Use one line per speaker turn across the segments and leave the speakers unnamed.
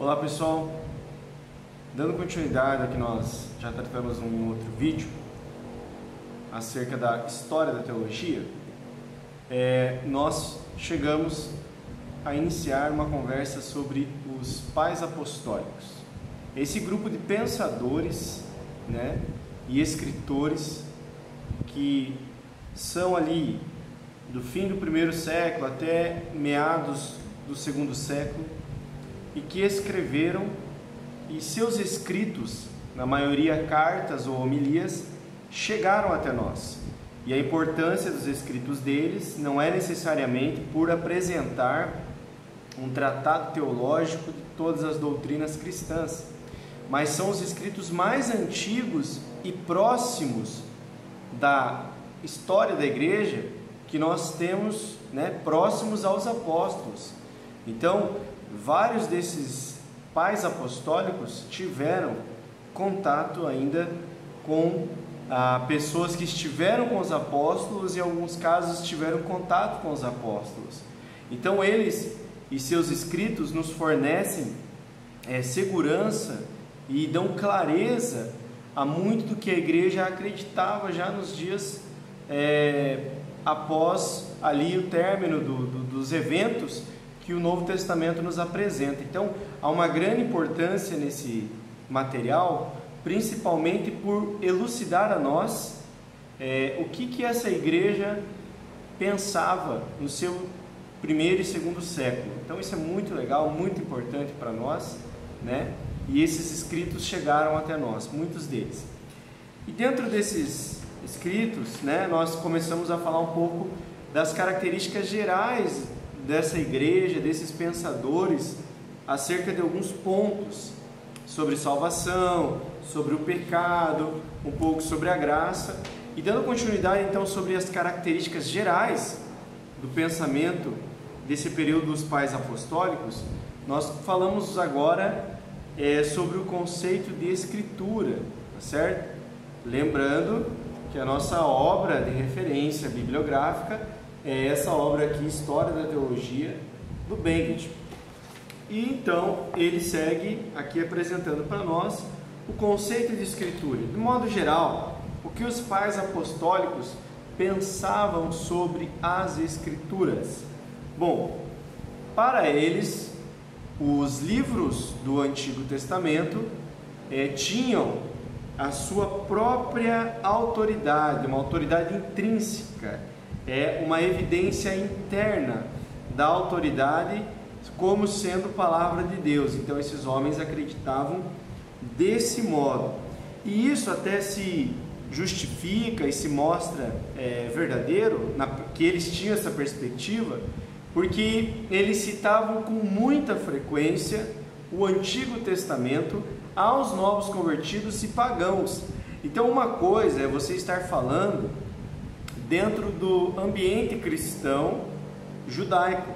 Olá pessoal, dando continuidade ao que nós já tratamos em um outro vídeo acerca da história da teologia, nós chegamos a iniciar uma conversa sobre os pais apostólicos. Esse grupo de pensadores, e escritores que são ali do fim do primeiro século até meados do segundo século, e que escreveram, e seus escritos, na maioria cartas ou homilias, chegaram até nós. E a importância dos escritos deles não é necessariamente por apresentar um tratado teológico de todas as doutrinas cristãs, mas são os escritos mais antigos e próximos da história da igreja que nós temos, próximos aos apóstolos. Então, vários desses pais apostólicos tiveram contato ainda com pessoas que estiveram com os apóstolos e em alguns casos tiveram contato com os apóstolos. Então eles e seus escritos nos fornecem segurança e dão clareza a muito do que a igreja acreditava já nos dias após ali o término dos eventos que o Novo Testamento nos apresenta. Então, há uma grande importância nesse material, principalmente por elucidar a nós o que essa igreja pensava no seu primeiro e segundo século. Então, isso é muito legal, muito importante para nós, E esses escritos chegaram até nós, muitos deles. E dentro desses escritos, nós começamos a falar um pouco das características gerais dessa igreja, desses pensadores, acerca de alguns pontos sobre salvação, sobre o pecado, um pouco sobre a graça, e dando continuidade então sobre as características gerais do pensamento desse período dos pais apostólicos. Nós falamos agora sobre o conceito de escritura, tá certo? Lembrando que a nossa obra de referência bibliográfica é essa obra aqui, História da Teologia, do Bainbridge. E então ele segue aqui apresentando para nós o conceito de escritura. De modo geral, o que os pais apostólicos pensavam sobre as escrituras? Bom, para eles, os livros do Antigo Testamento tinham a sua própria autoridade, uma autoridade intrínseca, uma evidência interna da autoridade como sendo palavra de Deus. Então esses homens acreditavam desse modo, e isso até se justifica e se mostra verdadeiro, que eles tinham essa perspectiva, porque eles citavam com muita frequência o Antigo Testamento aos novos convertidos e pagãos. Então uma coisa é você estar falando dentro do ambiente cristão judaico,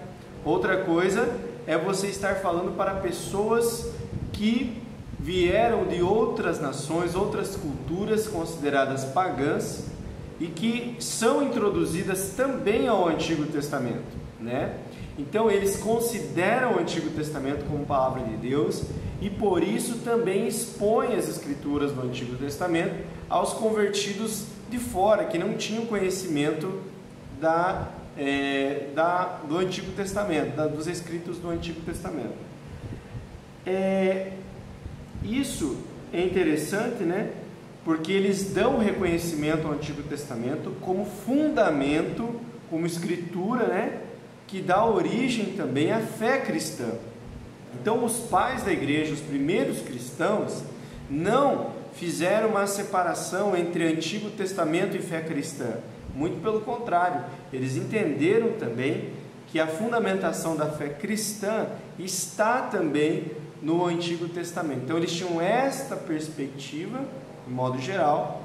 outra coisa é você estar falando para pessoas que vieram de outras nações, outras culturas consideradas pagãs e que são introduzidas também ao Antigo Testamento, Então eles consideram o Antigo Testamento como palavra de Deus e por isso também expõem as escrituras do Antigo Testamento aos convertidos de fora, que não tinham conhecimento do Antigo Testamento, dos escritos do Antigo Testamento. Isso é interessante, porque eles dão reconhecimento ao Antigo Testamento como fundamento, como escritura, que dá origem também à fé cristã. Então os pais da igreja, os primeiros cristãos, não fizeram uma separação entre Antigo Testamento e fé cristã. Muito pelo contrário, eles entenderam também que a fundamentação da fé cristã está também no Antigo Testamento. Então eles tinham esta perspectiva, de modo geral,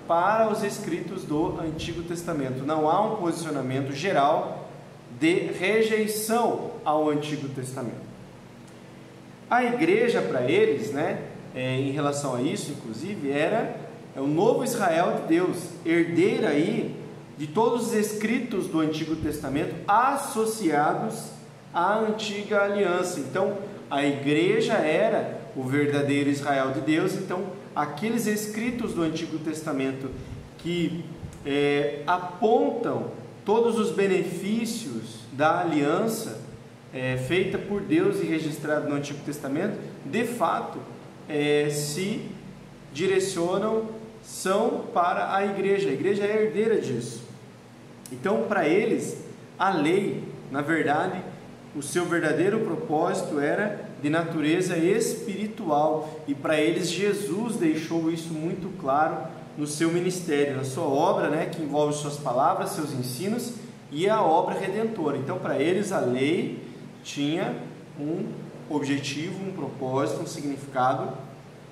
para os escritos do Antigo Testamento. Não há um posicionamento geral de rejeição ao Antigo Testamento. A igreja para eles, em relação a isso, inclusive, era o novo Israel de Deus, herdeira aí de todos os escritos do Antigo Testamento associados à antiga aliança. Então, a igreja era o verdadeiro Israel de Deus. Então, aqueles escritos do Antigo Testamento que apontam todos os benefícios da aliança feita por Deus e registrada no Antigo Testamento, de fato, se direcionam, são para a igreja é herdeira disso. Então, para eles, a lei, na verdade, o seu verdadeiro propósito era de natureza espiritual, e para eles Jesus deixou isso muito claro no seu ministério, na sua obra, que envolve suas palavras, seus ensinos e a obra redentora. Então, para eles, a lei tinha um objetivo, um propósito, um significado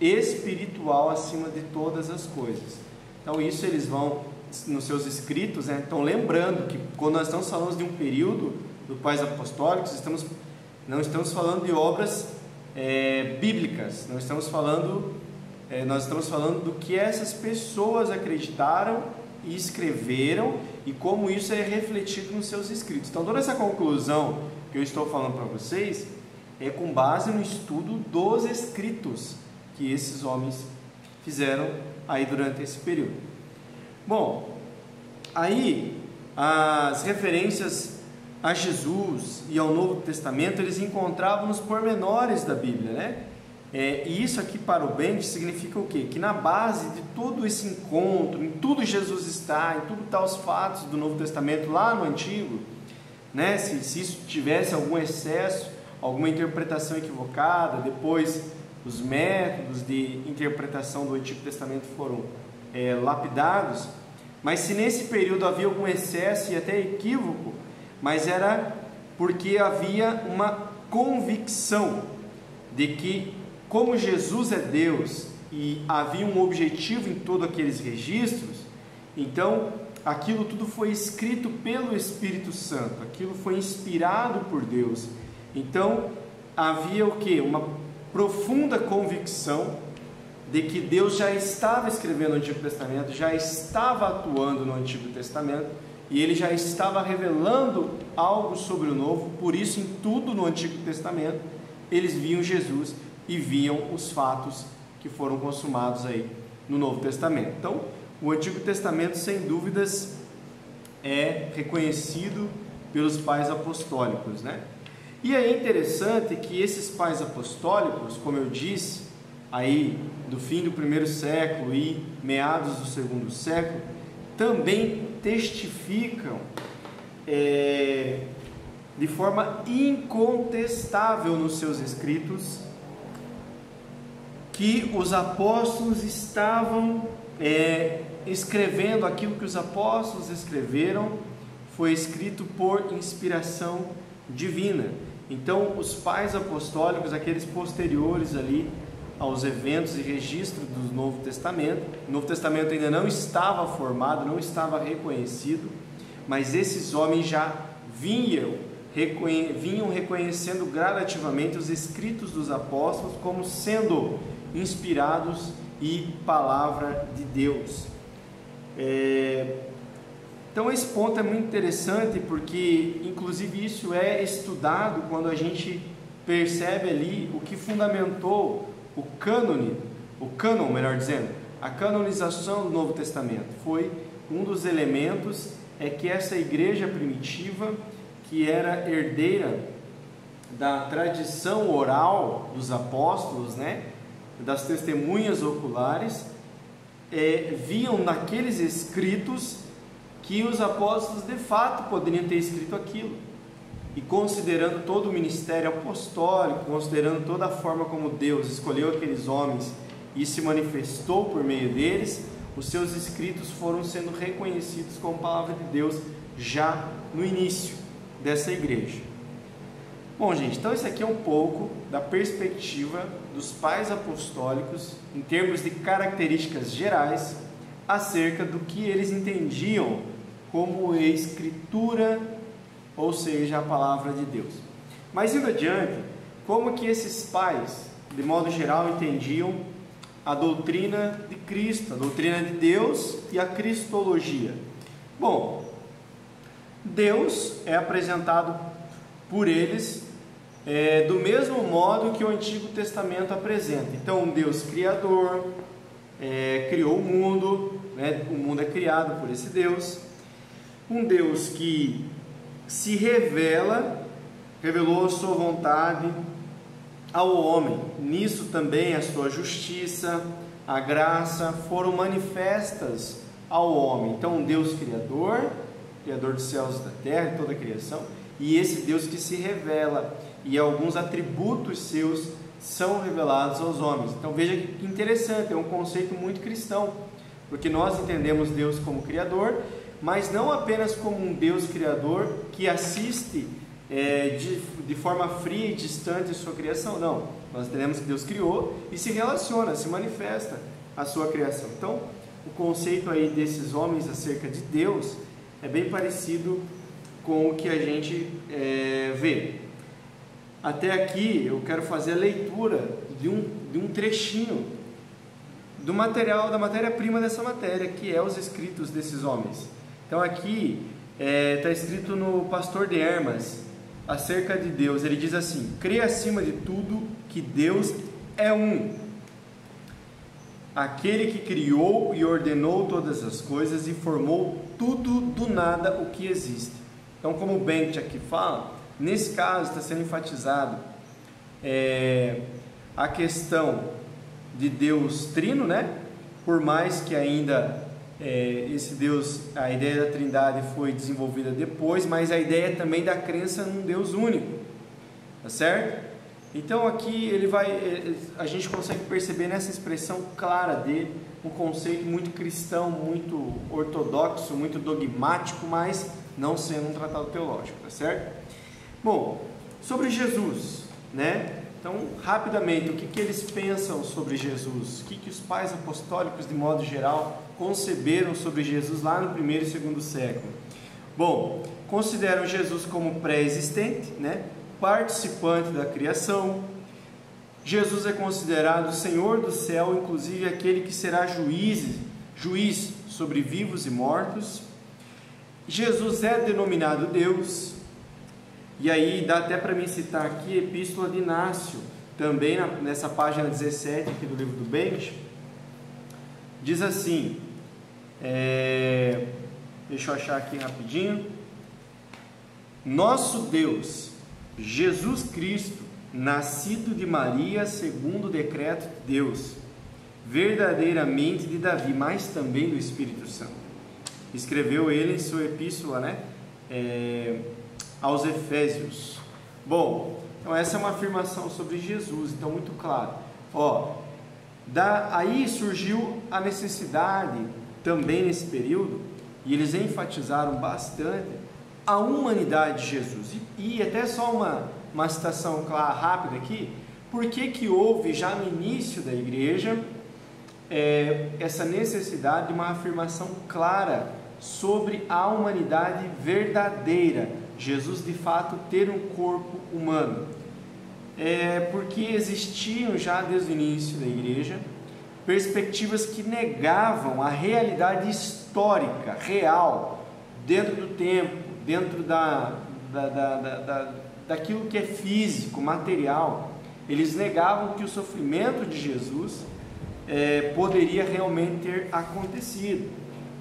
espiritual acima de todas as coisas. Então, isso eles vão, nos seus escritos, estão lembrando que quando nós estamos falando de um período dos pais apostólicos, não estamos falando de obras bíblicas, nós estamos falando do que essas pessoas acreditaram e escreveram e como isso é refletido nos seus escritos. Então, toda essa conclusão que eu estou falando para vocês é com base no estudo dos escritos que esses homens fizeram aí durante esse período. Bom, aí as referências a Jesus e ao Novo Testamento eles encontravam nos pormenores da Bíblia, e isso aqui para o bem significa o quê? Que na base de todo esse encontro, em tudo Jesus está, em tudo está os fatos do Novo Testamento lá no Antigo, se isso tivesse algum excesso, alguma interpretação equivocada, depois os métodos de interpretação do Antigo Testamento foram lapidados, mas se nesse período havia algum excesso e até equívoco, mas era porque havia uma convicção de que, como Jesus é Deus e havia um objetivo em todos aqueles registros, então aquilo tudo foi escrito pelo Espírito Santo, aquilo foi inspirado por Deus. Então havia o quê? Uma profunda convicção de que Deus já estava escrevendo no Antigo Testamento, já estava atuando no Antigo Testamento, e Ele já estava revelando algo sobre o Novo. Por isso, em tudo no Antigo Testamento, eles viam Jesus e viam os fatos que foram consumados aí no Novo Testamento. Então, o Antigo Testamento, sem dúvidas, é reconhecido pelos pais apostólicos, E é interessante que esses pais apostólicos, como eu disse, aí do fim do primeiro século e meados do segundo século, também testificam de forma incontestável nos seus escritos que os apóstolos estavam escrevendo aquilo que os apóstolos escreveram, foi escrito por inspiração divina. Então, os pais apostólicos, aqueles posteriores ali aos eventos e registros do Novo Testamento, o Novo Testamento ainda não estava formado, não estava reconhecido, mas esses homens já vinham reconhecendo gradativamente os escritos dos apóstolos como sendo inspirados e palavra de Deus. Então esse ponto é muito interessante, porque inclusive isso é estudado quando a gente percebe ali o que fundamentou o cânon, melhor dizendo, a canonização do Novo Testamento. Foi um dos elementos que essa igreja primitiva, que era herdeira da tradição oral dos apóstolos, das testemunhas oculares, viam naqueles escritos que os apóstolos de fato poderiam ter escrito aquilo. E considerando todo o ministério apostólico, considerando toda a forma como Deus escolheu aqueles homens e se manifestou por meio deles, os seus escritos foram sendo reconhecidos como palavra de Deus já no início dessa igreja. Bom, gente, então isso aqui é um pouco da perspectiva dos pais apostólicos em termos de características gerais acerca do que eles entendiam como escritura, ou seja, a palavra de Deus. Mas indo adiante, como que esses pais, de modo geral, entendiam a doutrina de Cristo, a doutrina de Deus e a cristologia? Bom, Deus é apresentado por eles do mesmo modo que o Antigo Testamento apresenta. Então, um Deus criador, criou o mundo, né? O mundo é criado por esse Deus. Um Deus que se revelou a sua vontade ao homem. Nisso também a sua justiça, a graça foram manifestas ao homem. Então, um Deus criador dos céus e da terra, de toda a criação, e esse Deus que se revela, e alguns atributos seus são revelados aos homens. Então veja que interessante, é um conceito muito cristão, porque nós entendemos Deus como criador, mas não apenas como um Deus criador que assiste de forma fria e distante a sua criação. Não, nós entendemos que Deus criou e se relaciona, se manifesta a sua criação. Então o conceito aí desses homens acerca de Deus é bem parecido com o que a gente vê. Até aqui eu quero fazer a leitura de um trechinho do material, da matéria-prima dessa matéria, que é os escritos desses homens. Então aqui está escrito no Pastor de Hermas, acerca de Deus. Ele diz assim: crê acima de tudo que Deus é um, aquele que criou e ordenou todas as coisas e formou tudo do nada o que existe. Então, como o Bengt aqui fala, nesse caso está sendo enfatizado a questão de Deus trino, né? Por mais que ainda esse Deus, a ideia da Trindade foi desenvolvida depois, mas a ideia também da crença num Deus único, tá certo? Então aqui a gente consegue perceber nessa expressão clara dele um conceito muito cristão, muito ortodoxo, muito dogmático, mas não sendo um tratado teológico, tá certo? Bom, sobre Jesus, né? Então, rapidamente, o que eles pensam sobre Jesus? O que os pais apostólicos, de modo geral, conceberam sobre Jesus lá no primeiro e segundo século? Bom, consideram Jesus como pré-existente, né? Participante da criação. Jesus é considerado o Senhor do céu, inclusive aquele que será juiz sobre vivos e mortos. Jesus é denominado Deus. E aí dá até para mim citar aqui a Epístola de Inácio, também nessa página 17 aqui do livro do Bengt. Diz assim, deixa eu achar aqui rapidinho: nosso Deus, Jesus Cristo, nascido de Maria segundo o decreto de Deus, verdadeiramente de Davi, mas também do Espírito Santo. Escreveu ele em sua epístola, né, aos Efésios. Bom, então essa é uma afirmação sobre Jesus, então muito claro. Aí surgiu a necessidade também nesse período, e eles enfatizaram bastante a humanidade de Jesus. E até só uma citação clara, rápida aqui: por que houve já no início da igreja essa necessidade de uma afirmação clara sobre a humanidade verdadeira, Jesus de fato ter um corpo humano? Porque existiam já desde o início da igreja perspectivas que negavam a realidade histórica, real, dentro do tempo, dentro daquilo que é físico, material. Eles negavam que o sofrimento de Jesus poderia realmente ter acontecido.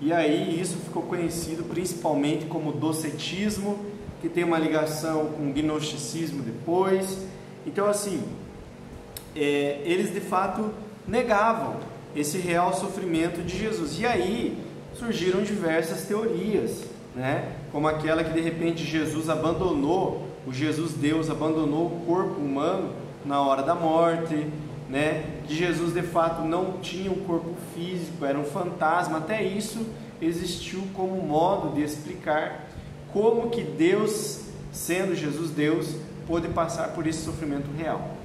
E aí isso ficou conhecido principalmente como docetismo, que tem uma ligação com o gnosticismo depois. Então assim, eles de fato negavam esse real sofrimento de Jesus. E aí surgiram diversas teorias, né? Como aquela que de repente Jesus abandonou, o Jesus Deus abandonou o corpo humano na hora da morte, né? Que Jesus de fato não tinha um corpo físico, era um fantasma. Até isso existiu como modo de explicar como que Deus, sendo Jesus Deus, pôde passar por esse sofrimento real.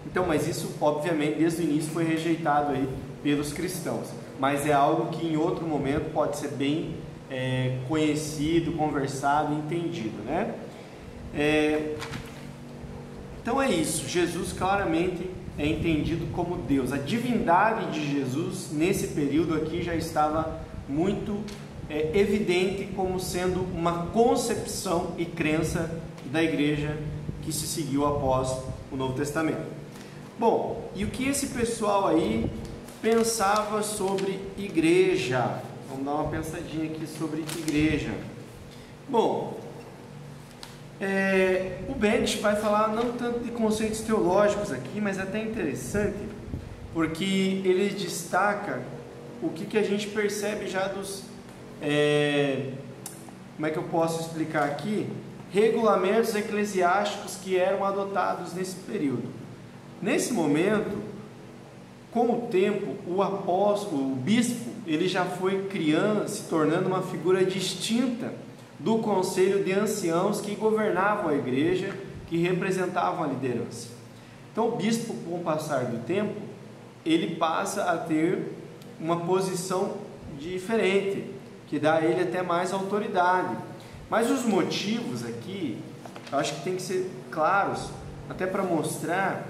Então, mas isso obviamente desde o início foi rejeitado aí pelos cristãos, mas é algo que em outro momento pode ser bem conhecido, conversado e entendido, né? Então é isso, Jesus claramente é entendido como Deus. A divindade de Jesus nesse período aqui já estava muito evidente como sendo uma concepção e crença da igreja que se seguiu após o Novo Testamento. Bom, e o que esse pessoal aí pensava sobre igreja? Vamos dar uma pensadinha aqui sobre igreja. Bom, o Bennett vai falar não tanto de conceitos teológicos aqui, mas é até interessante, porque ele destaca o que a gente percebe já dos... como é que eu posso explicar aqui? Regulamentos eclesiásticos que eram adotados nesse período. Nesse momento, com o tempo, o bispo, ele já foi criando, se tornando uma figura distinta do conselho de anciãos que governavam a igreja, que representavam a liderança. Então o bispo, com o passar do tempo, ele passa a ter uma posição diferente, que dá a ele até mais autoridade. Mas os motivos aqui, eu acho que tem que ser claros, até para mostrar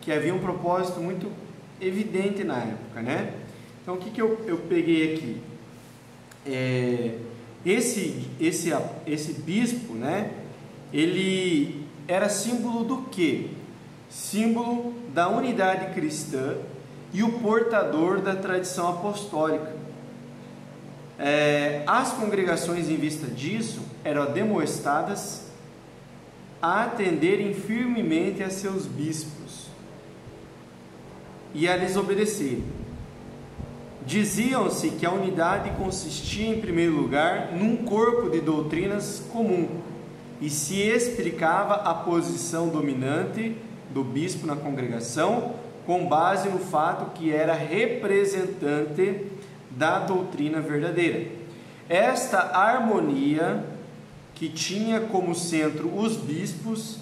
que havia um propósito muito evidente na época, né? Então o que eu peguei aqui? Esse bispo, né? Ele era símbolo do quê? Símbolo da unidade cristã e o portador da tradição apostólica. As congregações, em vista disso, eram demonstradas a atenderem firmemente a seus bispos e a lhes obedecerem. Diziam-se que a unidade consistia, em primeiro lugar, num corpo de doutrinas comum, e se explicava a posição dominante do bispo na congregação, com base no fato que era representante da doutrina verdadeira. Esta harmonia, que tinha como centro os bispos,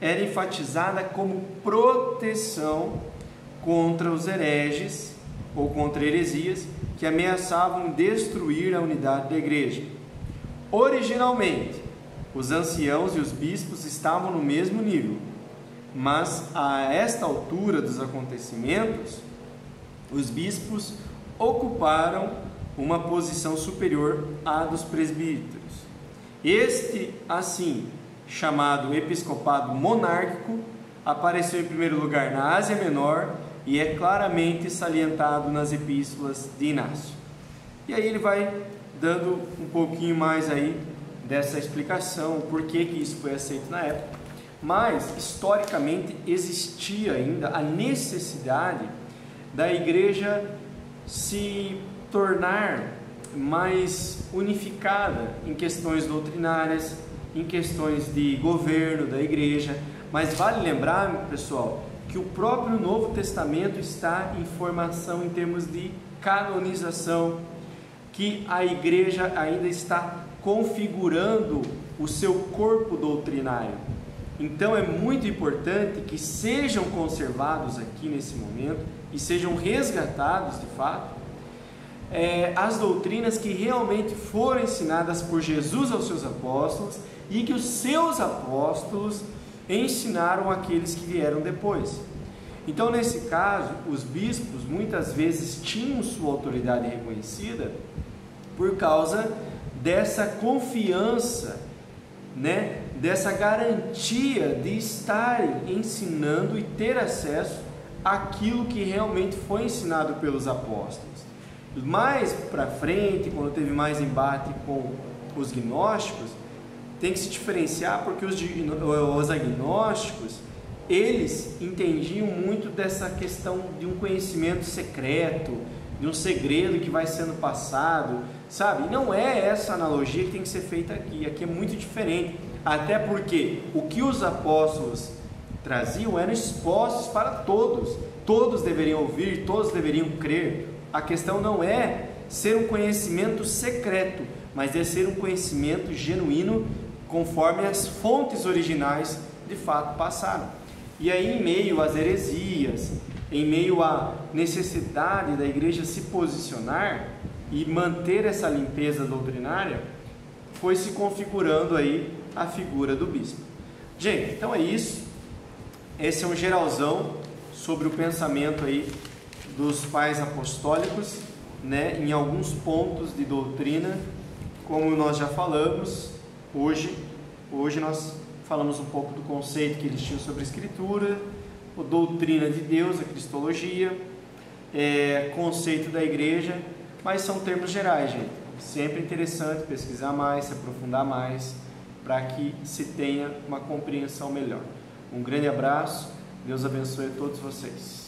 era enfatizada como proteção contra os hereges ou contra heresias que ameaçavam destruir a unidade da igreja. Originalmente, os anciãos e os bispos estavam no mesmo nível, mas a esta altura dos acontecimentos, os bispos ocuparam uma posição superior à dos presbíteros. Este, assim, chamado episcopado monárquico, apareceu em primeiro lugar na Ásia Menor e é claramente salientado nas epístolas de Inácio. E aí ele vai dando um pouquinho mais aí dessa explicação, por que isso foi aceito na época. Mas, historicamente, existia ainda a necessidade da igreja se tornar mais unificada em questões doutrinárias, em questões de governo da igreja. Mas vale lembrar, pessoal, que o próprio Novo Testamento está em formação em termos de canonização, que a igreja ainda está configurando o seu corpo doutrinário. Então é muito importante que sejam conservados aqui nesse momento e sejam resgatados de fato as doutrinas que realmente foram ensinadas por Jesus aos seus apóstolos e que os seus apóstolos ensinaram àqueles que vieram depois. Então, nesse caso, os bispos muitas vezes tinham sua autoridade reconhecida por causa dessa confiança, né? Dessa garantia de estarem ensinando e ter acesso àquilo que realmente foi ensinado pelos apóstolos. Mais para frente, quando teve mais embate com os gnósticos, tem que se diferenciar, porque os agnósticos, eles entendiam muito dessa questão de um conhecimento secreto, de um segredo que vai sendo passado, sabe? Não é essa analogia que tem que ser feita aqui. Aqui é muito diferente, até porque o que os apóstolos traziam eram expostos para todos. Todos deveriam ouvir, todos deveriam crer. A questão não é ser um conhecimento secreto, mas é ser um conhecimento genuíno, conforme as fontes originais de fato passaram. E aí, em meio às heresias, em meio à necessidade da igreja se posicionar e manter essa limpeza doutrinária, foi se configurando aí a figura do bispo. Gente, então é isso. Esse é um geralzão sobre o pensamento aí dos pais apostólicos, né, em alguns pontos de doutrina, como nós já falamos. Hoje nós falamos um pouco do conceito que eles tinham sobre a Escritura, a doutrina de Deus, a cristologia, conceito da igreja, mas são termos gerais, gente. Sempre interessante pesquisar mais, se aprofundar mais, para que se tenha uma compreensão melhor. Um grande abraço, Deus abençoe a todos vocês.